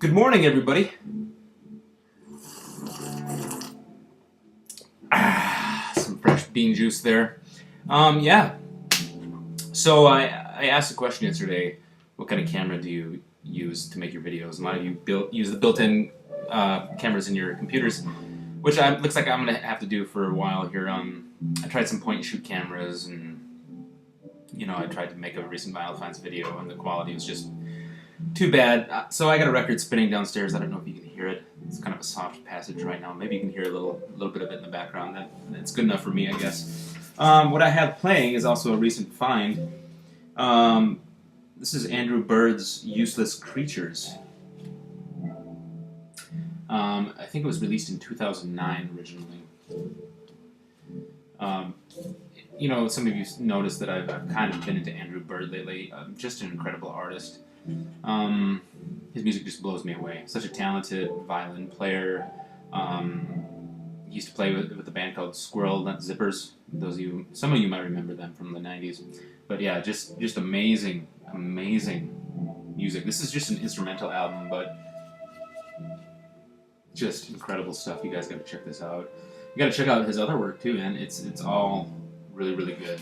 Good morning, everybody. Some fresh bean juice there. Yeah. So I asked a question yesterday. What kind of camera do you use to make your videos? A lot of you use the built-in cameras in your computers, which looks like I'm gonna have to do for a while here. I tried some point-and-shoot cameras, and I tried to make a recent Vinyl Finds video, and the quality was just too bad. So I got a record spinning downstairs. I don't know if you can hear it. It's kind of a soft passage right now. Maybe you can hear a little bit of it in the background. That's good enough for me, I guess. What I have playing is also a recent find. This is Andrew Bird's Useless Creatures. I think it was released in 2009 originally. Some of you noticed that I've kind of been into Andrew Bird lately. Just an incredible artist. His music just blows me away. Such a talented violin player. He used to play with a band called Squirrel Nut Zippers. Some of you might remember them from the 90s. But yeah, just amazing music. This is just an instrumental album, but just incredible stuff. You guys got to check this out. You got to check out his other work too, man. It's all really good.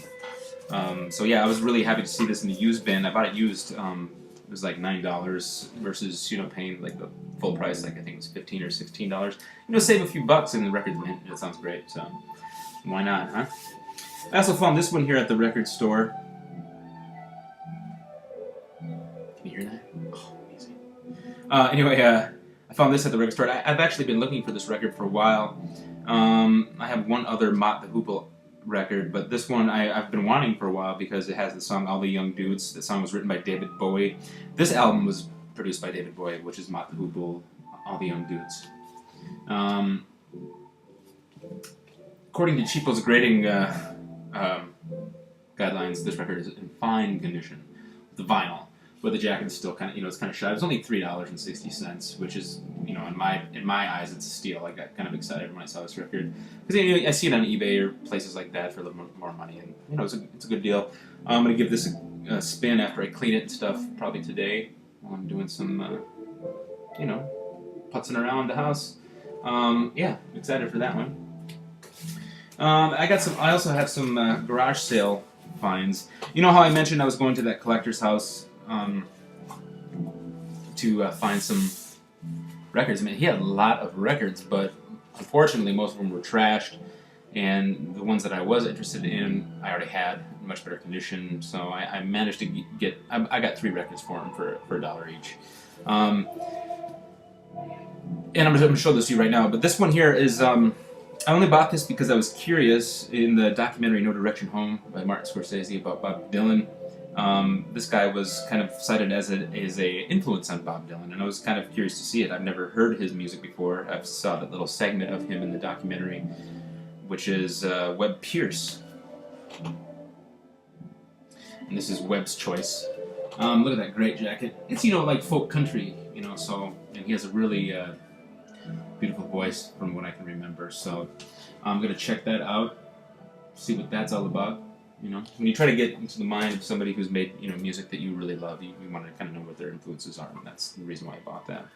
So yeah, I was really happy to see this in the used bin. I bought it used. It was like $9 versus paying like the full price. Like I think it was $15 or $16. Save a few bucks in the record bin. It sounds great. So why not, huh? I also found this one here at the record store. Can you hear that? Oh, amazing. Anyway, I found this at the record store. I've actually been looking for this record for a while. I have one other Mott The Hoople record, but this one I've been wanting for a while because it has the song All the Young Dudes. The song was written by David Bowie. This album was produced by David Bowie, which is Mott The Hoople, All the Young Dudes. According to Cheapo's grading guidelines, this record is in fine condition. The vinyl, but the jacket is still kind of, it's kind of shy. It was only $3.60, which is, in my eyes, it's a steal. I got kind of excited when I saw this record because I see it on eBay or places like that for a little more money, and it's a good deal. I'm gonna give this a spin after I clean it and stuff, probably today while I'm doing some, putzing around the house. Yeah, excited for that one. I also have some garage sale finds. You know how I mentioned I was going to that collector's house to find some records. I mean, he had a lot of records, but unfortunately most of them were trashed, and the ones that I was interested in I already had in much better condition, so I managed to get I got 3 records for him for $1 each. And I'm going to show this to you right now, but this one here is I only bought this because I was curious. In the documentary No Direction Home by Martin Scorsese about Bob Dylan, this guy was kind of cited as a influence on Bob Dylan, and I was kind of curious to see it. I've never heard his music before. I saw that little segment of him in the documentary, which is Webb Pierce. And this is Webb's choice. Look at that great jacket. It's, like folk country, and he has a really beautiful voice from what I can remember. So I'm going to check that out, see what that's all about. When you try to get into the mind of somebody who's made music that you really love, you want to kind of know what their influences are, and that's the reason why I bought that.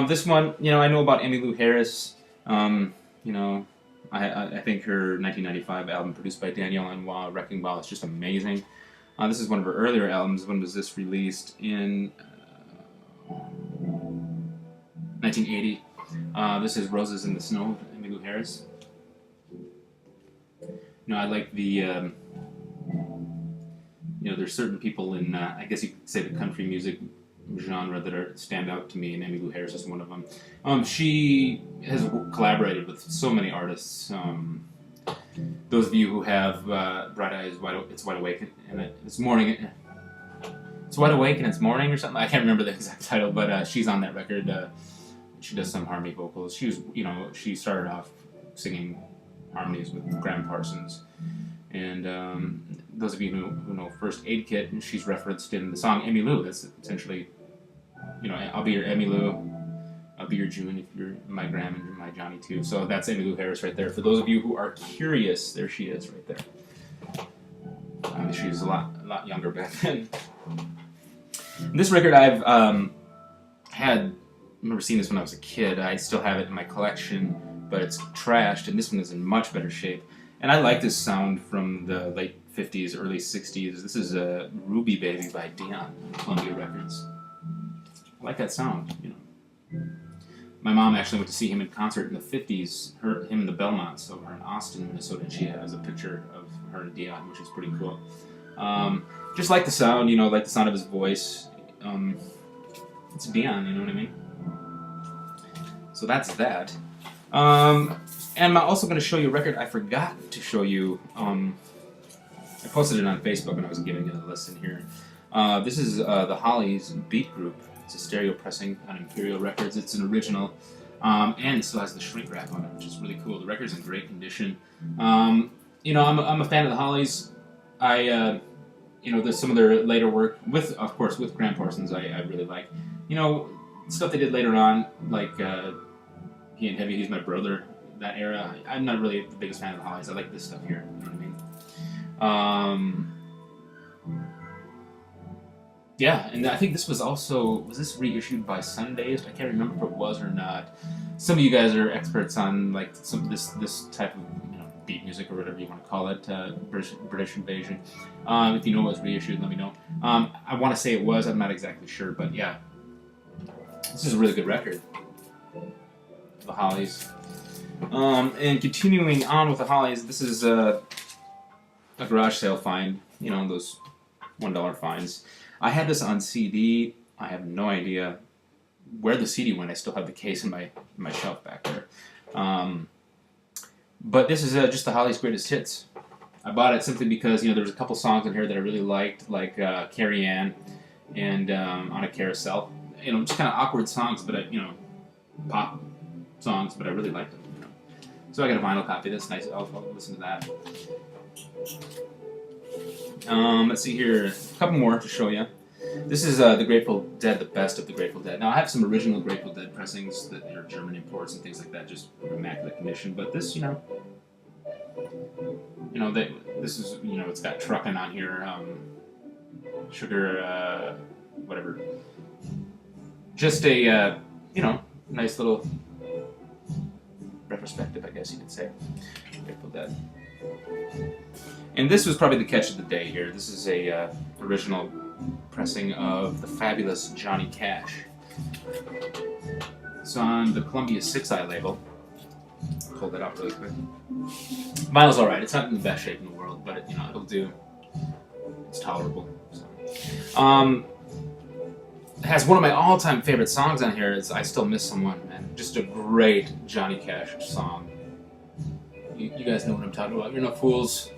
This one, I know about Emmylou Harris. I think her 1995 album produced by Danielle Lanois, Wrecking Ball, is just amazing. This is one of her earlier albums. When was this released? In 1980. This is Roses in the Snow with Emmylou Harris. I like the, there's certain people in, I guess you could say the country music genre that stand out to me, and Emmylou Harris is one of them. She has collaborated with so many artists. Those of you who have Bright Eyes, It's Wide Awake, and It's Morning. It's Wide Awake and It's Morning or something. I can't remember the exact title, but she's on that record. She does some harmony vocals. She was, she started off singing harmonies with Graham Parsons. And those of you who know First Aid Kit, she's referenced in the song Emmylou. That's essentially, I'll be your Emmylou, I'll be your June if you're my Graham and you're my Johnny too. So that's Emmylou Harris right there. For those of you who are curious, there she is right there. She was a lot younger back then. And this record I've had remember seeing this when I was a kid. I still have it in my collection, but it's trashed, and this one is in much better shape. And I like this sound from the late 50s, early 60s. This is Ruby Baby by Deena Columbia Records. I like that sound, you know. My mom actually went to see him in concert in the 50s, him and the Belmonts over in Austin, Minnesota, and she has a picture of her and Dion, which is pretty cool. Just like the sound, you know, like the sound of his voice. It's Dion, you know what I mean? So that's that. And I'm also going to show you a record I forgot to show you. I posted it on Facebook when I was giving it a listen here. This is the Hollies Beat Group. It's a stereo pressing on Imperial Records. It's an original, and it still has the shrink wrap on it, which is really cool. The record's in great condition. You know, I'm a fan of the Hollies. You know, there's some of their later work of course, with Graham Parsons. I really like. You know, stuff they did later on, like He and Heavy. He's my brother. That era. I'm not really the biggest fan of the Hollies. I like this stuff here. You know what I mean? Yeah, and I think this was this reissued by Sundazed? I can't remember if it was or not. Some of you guys are experts on like this type of, you know, beat music or whatever you want to call it, British Invasion. If you know it was reissued, let me know. I want to say it was. I'm not exactly sure, but yeah, this is a really good record. The Hollies. And continuing on with the Hollies, this is a garage sale find. You know, those $1 finds. I had this on CD. I have no idea where the CD went. I still have the case in my shelf back there. But this is just the Hollies' greatest hits. I bought it simply because, you know, there was a couple songs in here that I really liked, like Carrie Ann and On a Carousel. You know, just kind of awkward songs, but you know, pop songs, but I really liked them. You know. So I got a vinyl copy. That's nice. I'll listen to that. Let's see here, a couple more to show you. This is the Grateful Dead, the best of the Grateful Dead. Now I have some original Grateful Dead pressings that are German imports and things like that, just immaculate condition. But this, you know, this is, you know, it's got Truckin' on here, Sugar, whatever. Just a, you know, nice little retrospective, I guess you could say. Grateful Dead. And this was probably the catch of the day here. This is a original pressing of the fabulous Johnny Cash. It's on the Columbia 6i label. Pull that out really quick. Vinyl's alright. It's not in the best shape in the world, but it, you know, it'll do. It's tolerable. So. It has one of my all-time favorite songs on here. It's I Still Miss Someone, man. Just a great Johnny Cash song. You guys know what I'm talking about. You're no fools.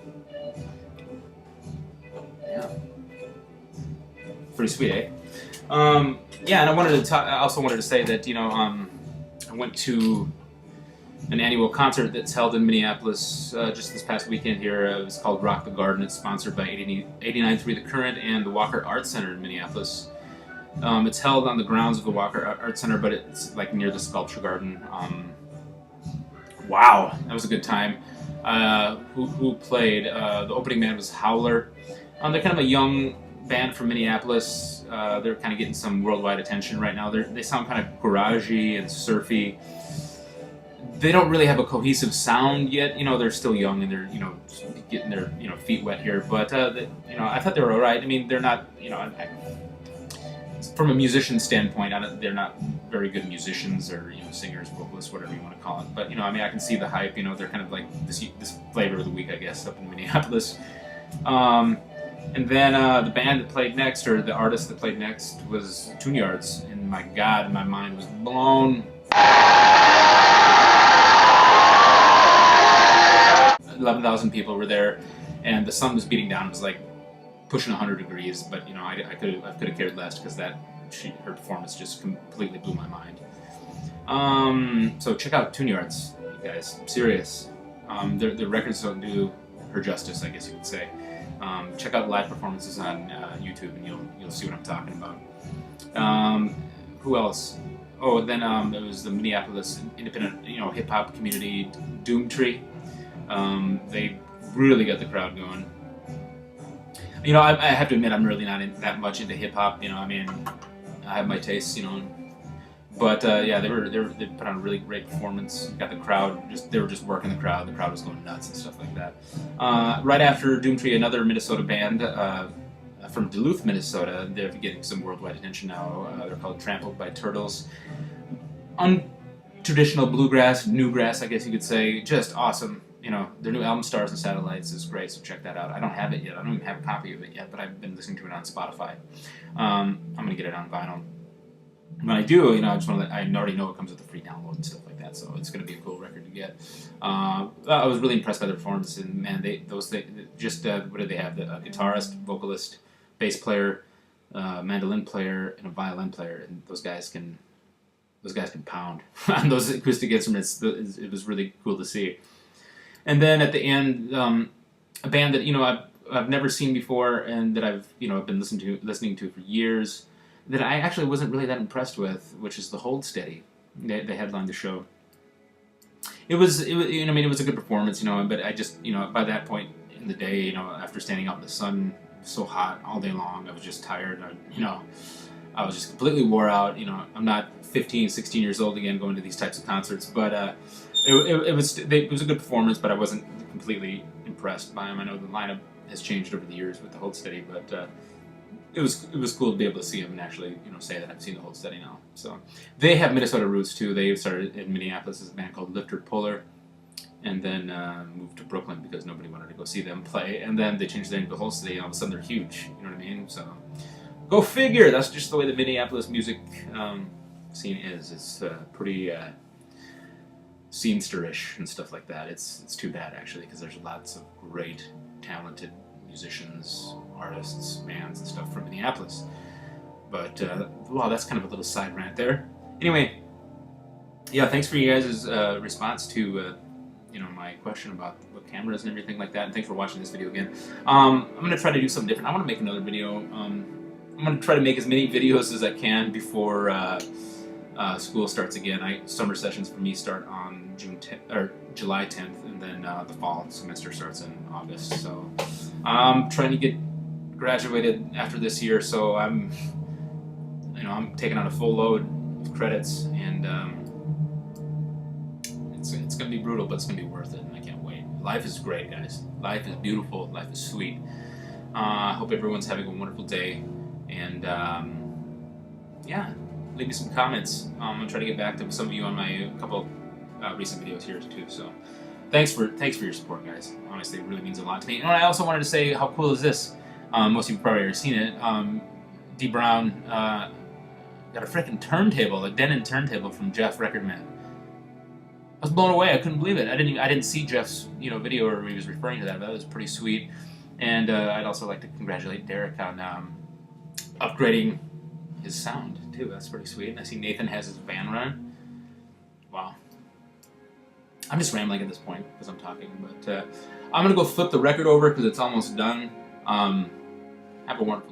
Yeah. Pretty sweet, eh? Yeah, and I wanted to talk. I also wanted to say that, you know, I went to an annual concert that's held in Minneapolis just this past weekend here. It was called Rock the Garden. It's sponsored by 89.3 The Current and the Walker Art Center in Minneapolis. It's held on the grounds of the Walker Art Center, but it's like near the Sculpture Garden. Wow, that was a good time. Who played? The opening band was Howler. They're kind of a young band from Minneapolis. They're kind of getting some worldwide attention right now. They sound kind of garagey and surfy. They don't really have a cohesive sound yet. You know, they're still young and they're, you know, getting their, you know, feet wet here. But you know, I thought they were all right. I mean, they're not, you know, from a musician standpoint, they're not very good musicians or, you know, singers, vocalists, whatever you want to call it. But, you know, I mean, I can see the hype. You know, they're kind of like this flavor of the week, I guess, up in Minneapolis. And then the band that played next, or the artist that played next, was Tune Yards. And my God, my mind was blown. 11,000 people were there, and the sun was beating down. It was like pushing 100 degrees, but you know, I could have cared less because her performance just completely blew my mind. So check out Tune Yards, you guys. I'm serious. Their records don't do her justice, I guess you could say. Check out live performances on YouTube, and you'll see what I'm talking about. Who else? Oh, and then there was the Minneapolis independent, you know, hip hop community, Doomtree. They really got the crowd going. You know, I have to admit, I'm really not that much into hip hop. You know, I mean, I have my tastes, you know, But yeah, they put on a really great performance. Got the crowd they were just working the crowd. The crowd was going nuts and stuff like that. Right after Doomtree, another Minnesota band from Duluth, Minnesota. They're getting some worldwide attention now. They're called Trampled by Turtles. Untraditional bluegrass, newgrass, I guess you could say. Just awesome. You know, their new album, Stars and Satellites, is great, so check that out. I don't have it yet. I don't even have a copy of it yet, but I've been listening to it on Spotify. I'm going to get it on vinyl. When I do, you know, I already know it comes with a free download and stuff like that, so it's going to be a cool record to get. I was really impressed by their performance, and man, what did they have? A guitarist, vocalist, bass player, mandolin player, and a violin player, and those guys can pound on those acoustic instruments. It was really cool to see. And then at the end, a band that, you know, I've never seen before, and that I've been listening to for years, that I actually wasn't really that impressed with, which is the Hold Steady. They headlined the show. It was you know, I mean, it was a good performance, you know, but I just, you know, by that point in the day, you know, after standing out in the sun so hot all day long, I was just tired. I was just completely wore out. You know, I'm not 15, 16 years old again going to these types of concerts, but it was a good performance, but I wasn't completely impressed by them. I know the lineup has changed over the years with the Hold Steady, but it was cool to be able to see them and actually, you know, say that I've seen the Hold Steady now. So they have Minnesota roots too. They started in Minneapolis as a band called Lifter Puller, and then moved to Brooklyn because nobody wanted to go see them play. And then they changed their name to Hold Steady, and all of a sudden they're huge. You know what I mean? So go figure. That's just the way the Minneapolis music scene is. It's pretty scenester-ish and stuff like that. It's too bad actually, because there's lots of great, talented musicians, artists, bands, and stuff from Minneapolis. But well, that's kind of a little side rant there. Anyway, yeah, thanks for you guys' response to you know, my question about what cameras and everything like that, and thanks for watching this video again. I'm gonna try to do something different. I want to make another video. I'm gonna try to make as many videos as I can before school starts again. Summer sessions for me start on July 10th, and then the fall semester starts in August. So I'm trying to get graduated after this year, so I'm taking on a full load of credits, and it's gonna be brutal, but it's gonna be worth it, and I can't wait. Life is great, guys. Life is beautiful. Life is sweet. Hope everyone's having a wonderful day, and yeah, leave me some comments. I'm gonna try to get back to some of you on my couple recent videos here too. So thanks for your support, guys. Honestly, it really means a lot to me. And I also wanted to say, how cool is this? Most of you probably already seen it. D. Brown got a freaking turntable, a Denon turntable from Jeff Recordman. I was blown away. I couldn't believe it. I didn't see Jeff's video where he was referring to that, but that was pretty sweet. And I'd also like to congratulate Derek on upgrading his sound too. That's pretty sweet. And I see Nathan has his van running. Wow. I'm just rambling at this point because I'm talking, but I'm gonna go flip the record over because it's almost done. Have a wonderful